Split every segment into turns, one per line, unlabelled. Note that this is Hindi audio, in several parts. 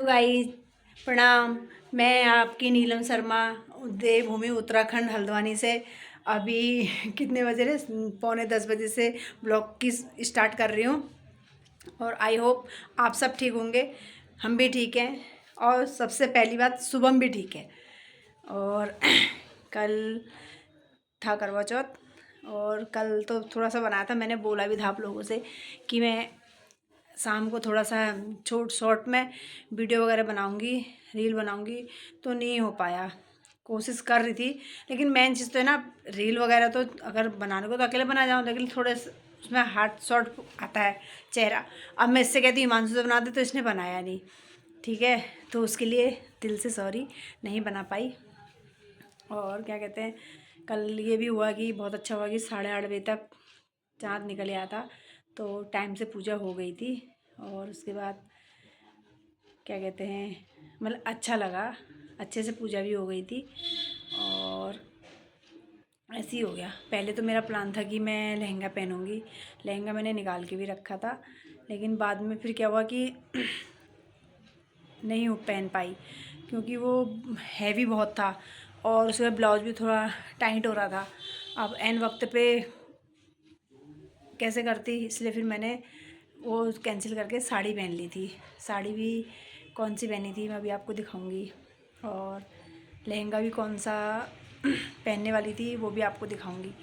गाइस, प्रणाम। मैं आपकी नीलम शर्मा देवभूमि उत्तराखंड हल्द्वानी से अभी कितने बजे रहे, पौने 10 बजे से ब्लॉग की स्टार्ट कर रही हूँ। और आई होप आप सब ठीक होंगे, हम भी ठीक हैं। और सबसे पहली बात, शुभम भी ठीक है। और कल था करवा चौथ, और कल तो थोड़ा सा बनाया था। मैंने बोला भी था आप लोगों से कि मैं शाम को थोड़ा सा शॉर्ट में वीडियो वगैरह बनाऊंगी, रील बनाऊंगी, तो नहीं हो पाया। कोशिश कर रही थी, लेकिन मेन चीज़ तो है ना, रील वगैरह तो अगर बनाने को तो अकेले बना जाऊँ, लेकिन थोड़े उसमें हार्ट शॉट आता है चेहरा। अब मैं इससे कहती हूँ हिमांशु से बना दे, तो इसने बनाया नहीं। ठीक है, तो उसके लिए दिल से सॉरी, नहीं बना पाई। और क्या कहते हैं, कल ये भी हुआ कि बहुत अच्छा हुआ कि 8:30 बजे तक चाँद निकल आया था, तो टाइम से पूजा हो गई थी। और उसके बाद क्या कहते हैं, मतलब अच्छा लगा, अच्छे से पूजा भी हो गई थी। और ऐसे ही हो गया। पहले तो मेरा प्लान था कि मैं लहंगा पहनूंगी, लहंगा मैंने निकाल के भी रखा था, लेकिन बाद में फिर क्या हुआ कि नहीं हो पहन पाई, क्योंकि वो हैवी बहुत था और उसका ब्लाउज भी थोड़ा टाइट हो रहा था। अब एन वक्त पे कैसे करती, इसलिए फिर मैंने वो कैंसिल करके साड़ी पहन ली थी। साड़ी भी कौन सी पहनी थी मैं अभी आपको दिखाऊंगी, और लहंगा भी कौन सा पहनने वाली थी वो भी आपको दिखाऊंगी।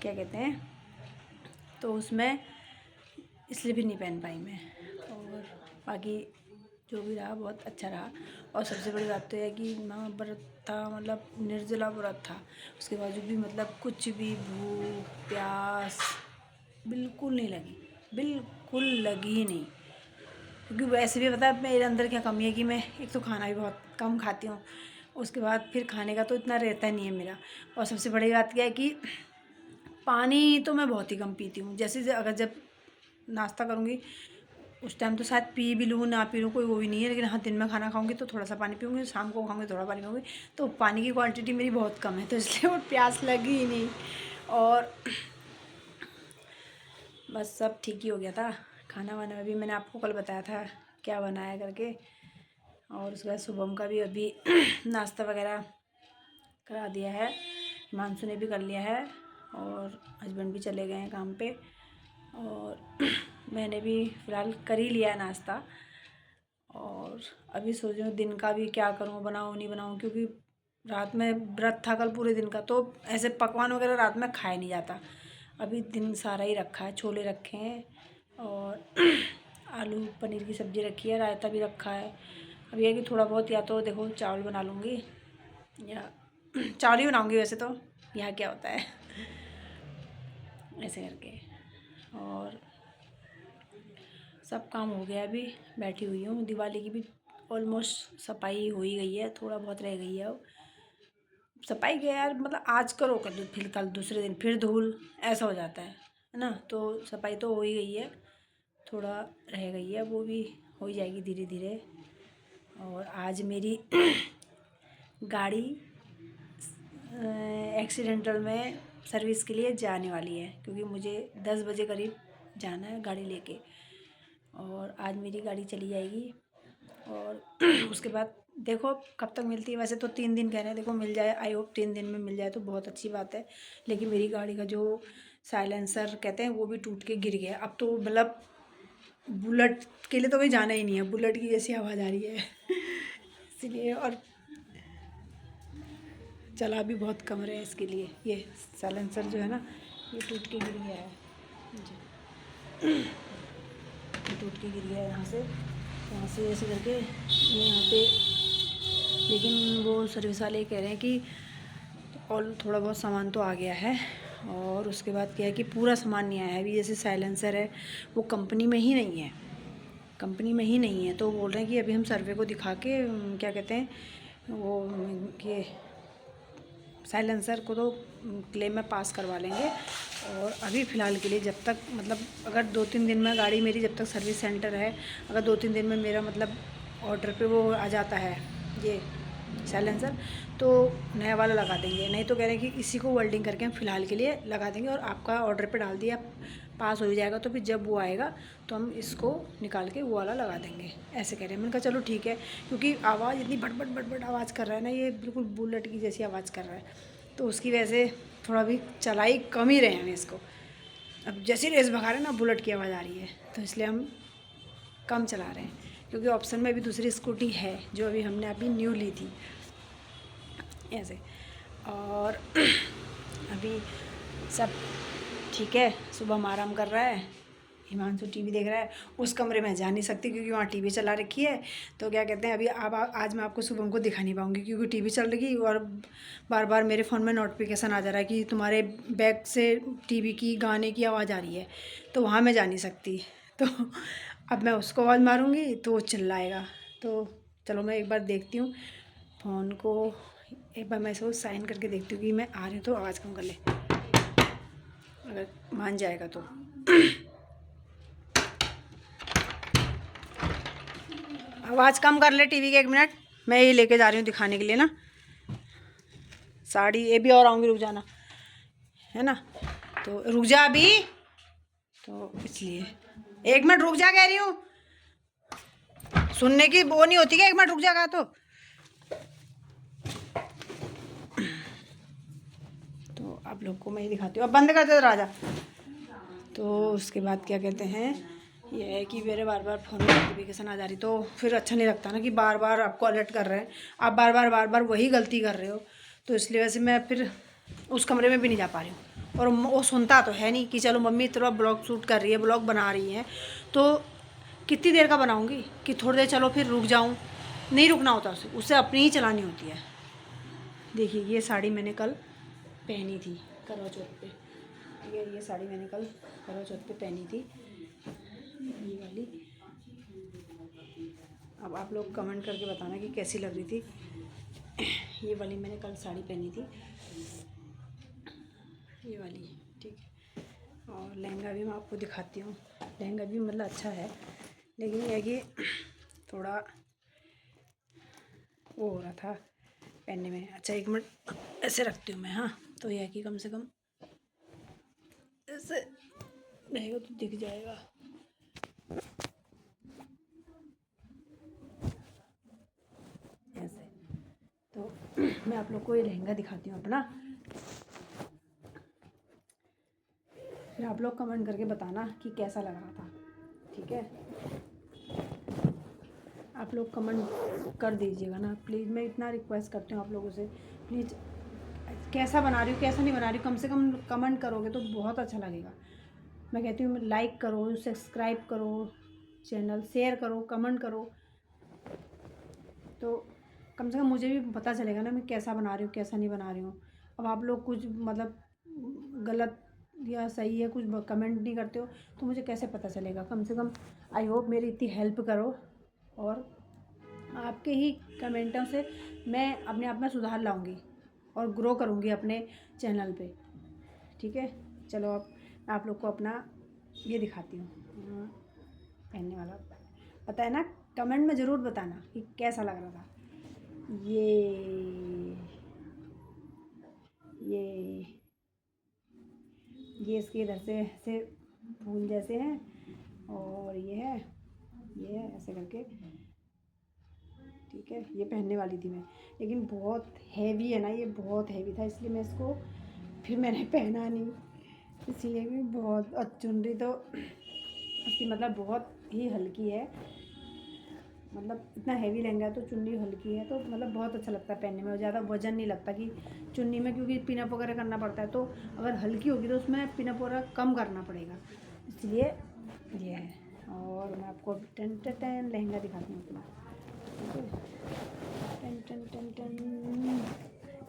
क्या कहते हैं, तो उसमें इसलिए भी नहीं पहन पाई मैं। और बाकी जो भी रहा बहुत अच्छा रहा। और सबसे बड़ी बात तो यह है कि महाव्रत था, मतलब निर्जला व्रत था। उसके बावजूद भी मतलब कुछ भी भूख प्यास बिल्कुल नहीं लगी, बिल्कुल लगी ही नहीं। क्योंकि वैसे भी पता है मेरे अंदर क्या कमी है कि मैं एक तो खाना भी बहुत कम खाती हूँ, उसके बाद फिर खाने का तो इतना रहता नहीं है मेरा। और सबसे बड़ी बात क्या है कि पानी तो मैं बहुत ही कम पीती हूँ। जैसे अगर जब नाश्ता करूँगी उस टाइम तो शायद पी भी लूँ ना पी लूँ, कोई वो भी नहीं है, लेकिन हाँ दिन में खाना खाऊंगी तो थोड़ा सा पानी पीऊँगी, शाम को खाऊंगी थोड़ा पानी पीऊँगी। तो पानी की क्वांटिटी मेरी बहुत कम है, तो इसलिए वो प्यास लगी ही नहीं। और बस सब ठीक ही हो गया था। खाना वाना में भी मैंने आपको कल बताया था क्या बनाया करके। और उसके बाद शुभम का भी अभी नाश्ता वगैरह करा दिया है, हिमांशु ने भी कर लिया है, और हस्बैंड भी चले गए हैं काम पे। और मैंने भी फ़िलहाल कर ही लिया है नाश्ता। और अभी सोच रही हूँ दिन का भी क्या करूँ, बनाऊँ नहीं बनाऊँ, क्योंकि रात में व्रत था कल पूरे दिन का, तो ऐसे पकवान वगैरह रात में खाया नहीं जाता। अभी दिन सारा ही रखा है, छोले रखे हैं और आलू पनीर की सब्ज़ी रखी है, रायता भी रखा है। अब यह कि थोड़ा बहुत या तो देखो चावल बना लूँगी, या चावल ही बनाऊँगी वैसे तो, यहाँ क्या होता है ऐसे करके। और सब काम हो गया, अभी बैठी हुई हूँ। दिवाली की भी ऑलमोस्ट सफाई हो ही गई है, थोड़ा बहुत रह गई है अब सफाई के। यार मतलब आज करो कर फिर कल दूसरे दिन फिर धूल, ऐसा हो जाता है ना। तो सफाई तो हो ही गई है, थोड़ा रह गई है, वो भी हो ही जाएगी धीरे धीरे। और आज मेरी गाड़ी एक्सीडेंटल में सर्विस के लिए जाने वाली है, क्योंकि मुझे 10 बजे करीब जाना है गाड़ी लेके। और आज मेरी गाड़ी चली जाएगी, और उसके बाद देखो कब तक मिलती है। वैसे तो 3 दिन कह रहे हैं, देखो मिल जाए, आई होप 3 दिन में मिल जाए तो बहुत अच्छी बात है। लेकिन मेरी गाड़ी का जो साइलेंसर कहते हैं वो भी टूट के गिर गया। अब तो मतलब बुलेट के लिए तो कहीं जाना ही नहीं है, बुलेट की जैसी आवाज़ आ रही है इसलिए। और चला भी बहुत कम रहा है, इसके लिए ये साइलेंसर जो है ना, ये टूट के गिर गया है जी। ये टूट के गिर गया है यहाँ से ऐसे करके ये यहाँ पे। लेकिन वो सर्विस वाले कह रहे हैं कि और थोड़ा बहुत सामान तो आ गया है। और उसके बाद क्या है कि पूरा सामान नहीं आया है अभी। जैसे साइलेंसर है वो कंपनी में ही नहीं है, कंपनी में ही नहीं है, तो बोल रहे हैं कि अभी हम सर्वे को दिखा के क्या कहते हैं वो ये साइलेंसर को तो क्लेम में पास करवा लेंगे। और अभी फ़िलहाल के लिए जब तक मतलब अगर 2-3 दिन में गाड़ी मेरी जब तक सर्विस सेंटर है, अगर 2-3 दिन में मेरा मतलब ऑर्डर पे वो आ जाता है ये साइलेंसर, तो नया वाला लगा देंगे। नहीं तो कह रहे हैं कि इसी को वेल्डिंग करके हम फ़िलहाल के लिए लगा देंगे और आपका ऑर्डर पे डाल दिया, पास हो जाएगा तो फिर जब वो आएगा तो हम इसको निकाल के वो वाला लगा देंगे, ऐसे कह रहे हैं। मैंने कहा चलो ठीक है, क्योंकि आवाज़ इतनी बट बट बट बट आवाज़ कर रहा है ना, ये बिल्कुल बुलेट की जैसी आवाज़ कर रहा है, तो उसकी वजह से थोड़ा भी चलाई कम ही रहे हैं इसको। अब जैसे रेस भगा रहे हैं ना, बुलेट की आवाज़ आ रही है, तो इसलिए हम कम चला रहे हैं, क्योंकि ऑप्शन में भी दूसरी स्कूटी है जो हमने अभी न्यू ली थी ऐसे। और अभी सब ठीक है, सुबह हम आराम कर रहा है, हिमांशु टीवी देख रहा है। उस कमरे में जा नहीं सकती क्योंकि वहाँ टीवी चला रखी है, तो क्या कहते हैं, अभी अब आज मैं आपको शुभम को दिखा नहीं पाऊँगी क्योंकि टीवी चल रही और बार बार मेरे फ़ोन में नोटिफिकेशन आ जा रहा है कि तुम्हारे बैग से टीवी की गाने की आवाज़ आ रही है, तो वहाँ मैं जा नहीं सकती। तो अब मैं उसको आवाज़ मारूँगी तो वो चिल्लाएगा। तो चलो मैं एक बार देखती हूँ फ़ोन को, एक बार मैं इसको साइन करके देखती हूँ कि मैं आ रही हूँ, तो आवाज़ कम कर ले, अगर मान जाएगा तो। आवाज़ कम कर ले टीवी के, 1 मिनट, मैं ये लेके जा रही हूँ दिखाने के लिए ना साड़ी, ये भी और आऊँगी, रुक जाना है ना, तो रुक जा अभी, तो इसलिए 1 मिनट रुक जा, कह रही हूँ, सुनने की वो नहीं होती क्या, 1 मिनट रुक जाएगा तो आप लोग को मैं ये दिखाती हूँ। अब बंद कर दे राजा। तो उसके बाद क्या कहते हैं, ये है कि मेरे बार बार फ़ोन में नोटिफिकेशन आ जा रही, तो फिर अच्छा नहीं लगता ना कि बार बार आपको अलर्ट कर रहे हैं, आप बार बार वही गलती कर रहे हो, तो इसलिए वैसे मैं फिर उस कमरे में भी नहीं जा पा रही हूँ। और वो सुनता तो है नहीं कि चलो मम्मी इतना ब्लॉग शूट कर रही है, ब्लॉग बना रही है, तो कितनी देर का बनाऊँगी कि थोड़ी देर चलो फिर रुक जाऊँ, नहीं रुकना होता उसे अपनी ही चलानी होती है। देखिए ये साड़ी मैंने कल पहनी थी करवा चौथ पे, ये साड़ी मैंने कल करवा चौथ पे पहनी थी, ये वाली। अब आप लोग कमेंट करके बताना कि कैसी लग रही थी। ये वाली मैंने कल साड़ी पहनी थी, ये वाली, ठीक है। और लहंगा भी मैं आपको दिखाती हूँ, लहंगा भी मतलब अच्छा है, लेकिन ये कि थोड़ा वो हो रहा था पहनने में। अच्छा 1 मिनट ऐसे रखती हूँ मैं, हाँ, तो यह है कि कम से कम ऐसे रहेगा तो दिख जाएगा। ऐसे तो मैं आप लोग को ये लहंगा दिखाती हूँ अपना, फिर आप लोग कमेंट करके बताना कि कैसा लग रहा था, ठीक है। आप लोग कमेंट कर दीजिएगा ना प्लीज़, मैं इतना रिक्वेस्ट करती हूँ आप लोगों से, प्लीज़ कैसा बना रही हूँ कैसा नहीं बना रही हूँ, कम से कम कमेंट करोगे तो बहुत अच्छा लगेगा। मैं कहती हूँ लाइक करो, सब्सक्राइब करो चैनल, शेयर करो, कमेंट करो, तो कम से कम मुझे भी पता चलेगा ना मैं कैसा बना रही हूँ कैसा नहीं बना रही हूँ। अब आप लोग कुछ मतलब गलत या सही है कुछ कमेंट नहीं करते हो तो मुझे कैसे पता चलेगा। कम से कम आई होप मेरी इतनी हेल्प करो, और आपके ही कमेंटों से मैं अपने आप में सुधार लाऊंगी और ग्रो करूंगी अपने चैनल पे, ठीक है। चलो अब मैं आप लोग को अपना ये दिखाती हूँ पहनने वाला, पता है ना, कमेंट में ज़रूर बताना कि कैसा लग रहा था। ये इसके इधर से ऐसे फूल जैसे हैं, और ये है ऐसे करके, ठीक है। ये पहनने वाली थी मैं, लेकिन बहुत हैवी है ना, ये बहुत हैवी था, इसलिए मैं इसको फिर मैंने पहना नहीं, इसलिए भी बहुत। और चुनरी तो उसकी मतलब बहुत ही हल्की है, मतलब इतना हैवी लहंगा है तो चुन्नी हल्की है, तो मतलब बहुत अच्छा लगता है पहनने में, और ज़्यादा वजन नहीं लगता कि चुन्नी में, क्योंकि पिनअप वगैरह करना पड़ता है, तो अगर हल्की होगी तो उसमें पिनअप वगैरह कम करना पड़ेगा, इसलिए ये है। और मैं आपको टन टन लहंगा दिखाती हूँ अपना, टन टन टन टन।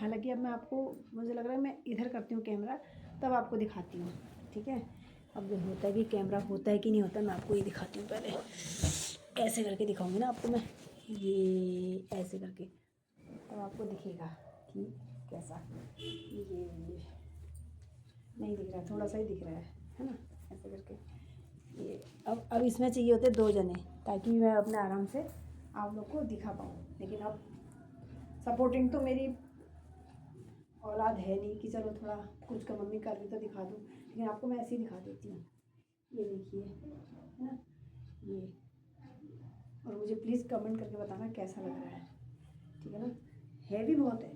हालांकि अब मैं आपको, मुझे लग रहा है मैं इधर करती हूँ कैमरा तब आपको दिखाती हूँ, ठीक है। अब जो होता है कि कैमरा होता है कि नहीं होता, मैं आपको ये दिखाती हूँ पहले, ऐसे करके दिखाऊंगी ना आपको मैं, ये ऐसे करके, तब आपको दिखेगा कि कैसा। ये नहीं दिख रहा, थोड़ा सा ही दिख रहा है ना, ऐसे करके। ये अब इसमें चाहिए होते 2 जने ताकि मैं अपने आराम से आप लोग को दिखा पाऊँ, लेकिन अब सपोर्टिंग तो मेरी औलाद है नहीं कि चलो थोड़ा कुछ का मम्मी कर रही तो दिखा दूँ, लेकिन आपको मैं ऐसे ही दिखा देती हूँ। ये देखिए, है ना ये। और मुझे प्लीज़ कमेंट करके बताना कैसा लग रहा है, ठीक है ना। हैवी बहुत है,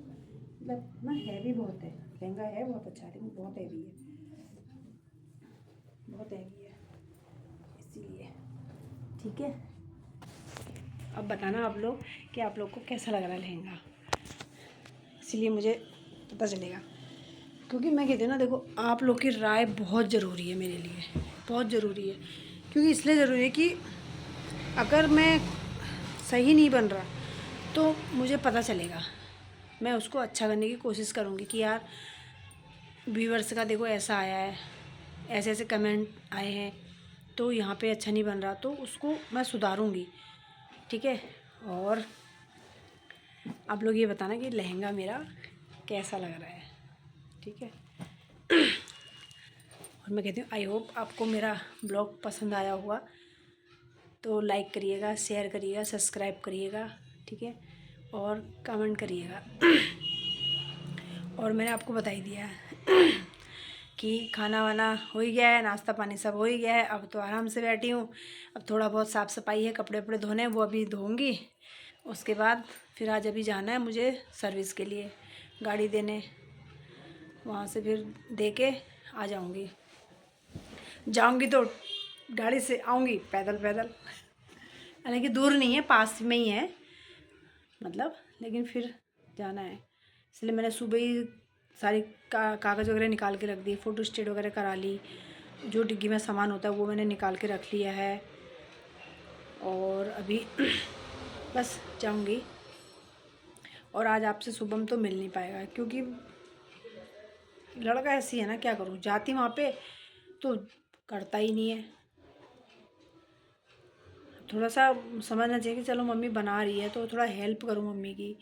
मतलब ना हैवी बहुत है, लहंगा है बहुत अच्छा है लेकिन बहुत हैवी है, बहुत हैवी है इसीलिए, ठीक है। अब बताना आप लोग कि आप लोग को कैसा लग रहा है लहंगा, इसलिए मुझे पता चलेगा। क्योंकि मैं कहती हूँ ना, देखो आप लोग की राय बहुत ज़रूरी है मेरे लिए, बहुत ज़रूरी है। क्योंकि इसलिए ज़रूरी है कि अगर मैं सही नहीं बन रहा तो मुझे पता चलेगा, मैं उसको अच्छा करने की कोशिश करूँगी कि यार व्यूअर्स का देखो ऐसा आया है, ऐसे ऐसे कमेंट आए हैं, तो यहाँ पे अच्छा नहीं बन रहा, तो उसको मैं सुधारूँगी, ठीक है। और आप लोग ये बताना कि लहंगा मेरा कैसा लग रहा है, ठीक है। और मैं कहती हूँ आई होप आपको मेरा ब्लॉग पसंद आया होगा, तो लाइक करिएगा, शेयर करिएगा, सब्सक्राइब करिएगा, ठीक है, और कमेंट करिएगा। और मैंने आपको बता ही दिया है कि खाना वाना हो ही गया है, नाश्ता पानी सब हो ही गया है। अब तो आराम से बैठी हूँ, अब थोड़ा बहुत साफ़ सफाई है, कपड़े वपड़े धोने वो अभी धोऊँगी। उसके बाद फिर आज अभी जाना है मुझे सर्विस के लिए गाड़ी देने, वहाँ से फिर दे के आ जाऊँगी तो गाड़ी से आऊँगी पैदल पैदल, हालांकि दूर नहीं है, पास में ही है मतलब, लेकिन फिर जाना है। इसलिए मैंने सुबह ही सारी कागज़ वगैरह निकाल के रख दिए, फ़ोटो स्टेट वगैरह करा ली, जो डिग्गी में सामान होता है वो मैंने निकाल के रख लिया है। और अभी बस जाऊंगी। और आज आपसे शुभम तो मिल नहीं पाएगा क्योंकि लड़का ऐसी है ना, क्या करूँ, जाती वहाँ पे तो करता ही नहीं है। थोड़ा सा समझना चाहिए कि चलो मम्मी बना रही है तो थोड़ा हेल्प करूँ मम्मी की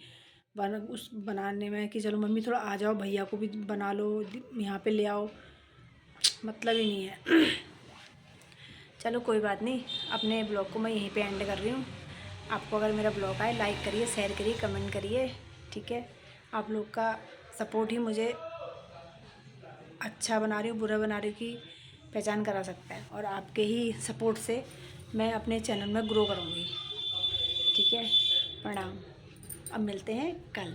उस बनाने में, कि चलो मम्मी थोड़ा आ जाओ, भैया को भी बना लो, यहाँ पे ले आओ, मतलब ही नहीं है। चलो कोई बात नहीं, अपने ब्लॉग को मैं यहीं पे एंड कर रही हूँ। आपको अगर मेरा ब्लॉग आए लाइक करिए, शेयर करिए, कमेंट करिए, ठीक है। आप लोग का सपोर्ट ही मुझे अच्छा बना रही हूँ बुरा बना रही हूँ की पहचान करा सकता है, और आपके ही सपोर्ट से मैं अपने चैनल में ग्रो करूँगी, ठीक है। प्रणाम। अब मिलते हैं कल।